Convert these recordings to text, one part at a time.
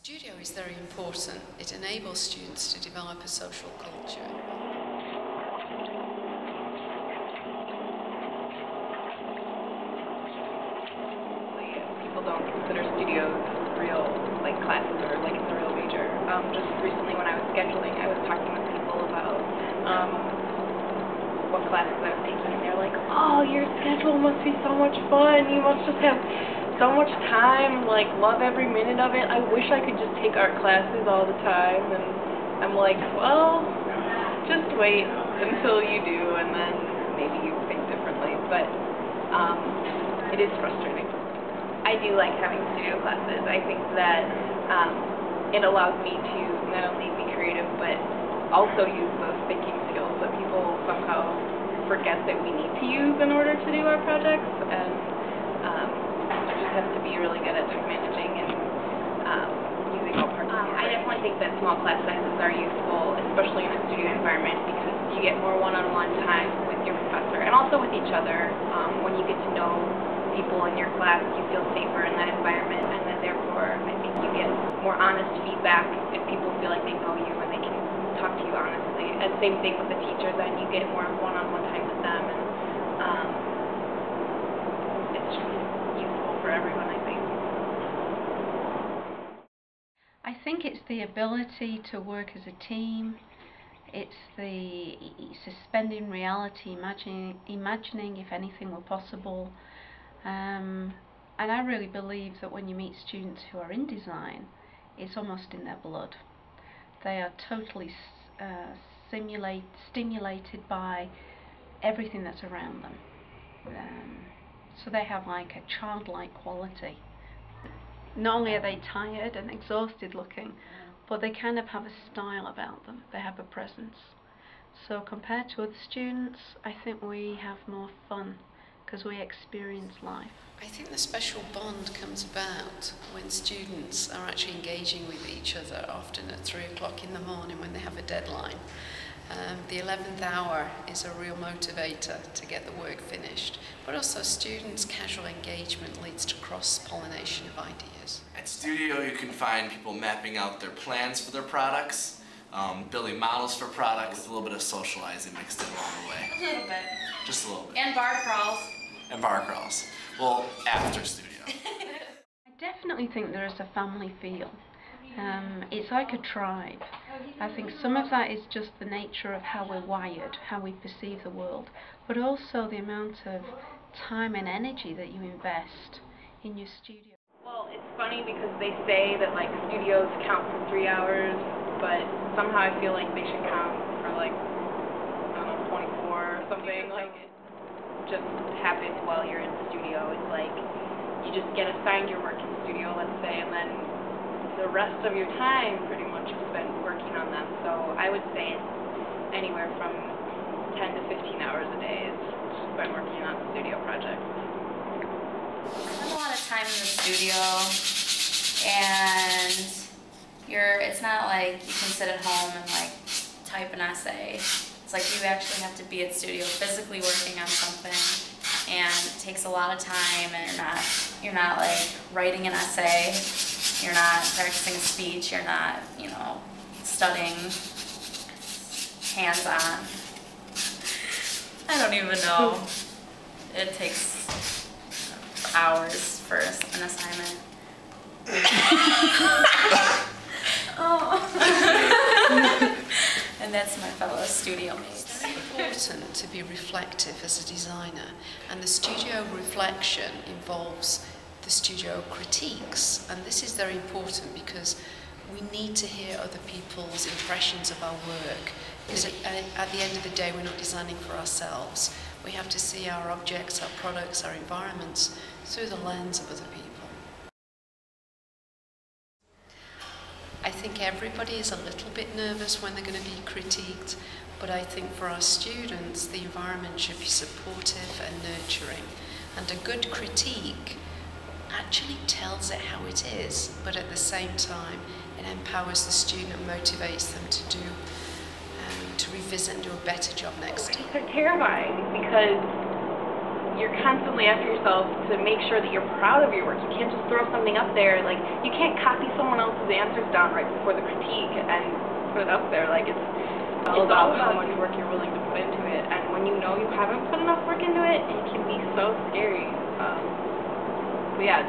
Studio is very important. It enables students to develop a social culture. People don't consider studios real, classes or it's a real major. Just recently when I was scheduling, I was talking with people about what classes I was taking, and they're like, oh, your schedule must be so much fun. You must just have so much time, love every minute of it. I wish I could just take art classes all the time. And I'm like, well, just wait until you do, and then maybe you think differently. But it is frustrating. I do like having studio classes. I think that it allows me to not only be creative, but also use those thinking skills that people somehow forget that we need to use in order to do our projects. And I just have to be really good at time managing and using all parts of it. I definitely think that small class sizes are useful, especially in a studio environment, because you get more one-on-one time with your professor and also with each other. When you get to know people in your class, you feel safer in that environment, and then therefore I think you get more honest feedback if people feel like they know you and they can talk to you honestly. And same thing with the teachers, then you get more one-on-one time with them, and it's just useful for everyone, I think. I think it's the ability to work as a team. It's the suspending reality, imagining if anything were possible. And I really believe that when you meet students who are in design, it's almost in their blood. They are totally stimulated by everything that's around them. So they have a childlike quality. Not only are they tired and exhausted looking, but they kind of have a style about them. They have a presence. So compared to other students, I think we have more fun because we experience life. I think the special bond comes about when students are actually engaging with each other, often at 3 o'clock in the morning when they have a deadline. The 11th hour is a real motivator to get the work finished, but also students' casual engagement leads to cross-pollination of ideas. At Studio, you can find people mapping out their plans for their products, building models for products, with a little bit of socializing mixed in along the way. A little bit. Just a little bit. And bar crawls. And bar crawls. Well, after Studio. I definitely think there is a family feel. It's like a tribe. I think some of that is just the nature of how we're wired, how we perceive the world, but also the amount of time and energy that you invest in your studio. Well, it's funny because they say that studios count for 3 hours, but somehow I feel like they should count for I don't know, 24 or something. It just happens while you're in the studio. It's you just get assigned your work in the studio, let's say, and then the rest of your time pretty much is spent working on them. So I would say it's anywhere from 10 to 15 hours a day is spent working on studio projects. I spend a lot of time in the studio, and it's not like you can sit at home and type an essay. It's you actually have to be at studio physically working on something, and it takes a lot of time, and you're not writing an essay, you're not practicing a speech, you're not, studying hands-on. I don't even know. It takes hours for an assignment. Oh. And that's my fellow studio mates. It's very important to be reflective as a designer, and the studio reflection involves the studio critiques, and this is very important because we need to hear other people's impressions of our work, because at the end of the day we're not designing for ourselves. We have to see our objects, our products, our environments through the lens of other people. I think everybody is a little bit nervous when they're going to be critiqued, but I think for our students the environment should be supportive and nurturing, and a good critique actually tells it how it is, but at the same time it empowers the student and motivates them to revisit and do a better job next time. They're terrifying because you're constantly after yourself to make sure that you're proud of your work. You can't just throw something up there. Like, you can't copy someone else's answers down right before the critique and put it up there. Like, it's all about how much work you're willing to put into it. And when you know you haven't put enough work into it, it can be so scary. But yeah,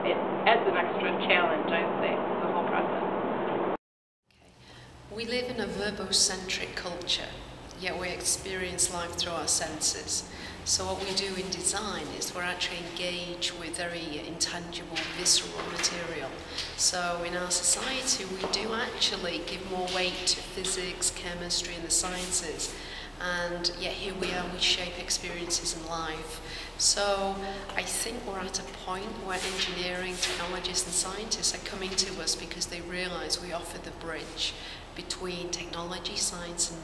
it adds an extra challenge, I'd say, to the whole process. We live in a verbocentric culture, yet we experience life through our senses. So what we do in design is we're actually engaged with very intangible, visceral material. So in our society, we do actually give more weight to physics, chemistry, and the sciences. And yet here we are, we shape experiences in life. So I think we're at a point where engineering, technologists and scientists are coming to us because they realise we offer the bridge between technology, science and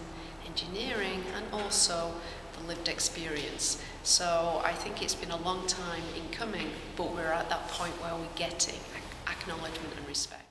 engineering, and also the lived experience. So I think it's been a long time in coming, but we're at that point where we're getting acknowledgement and respect.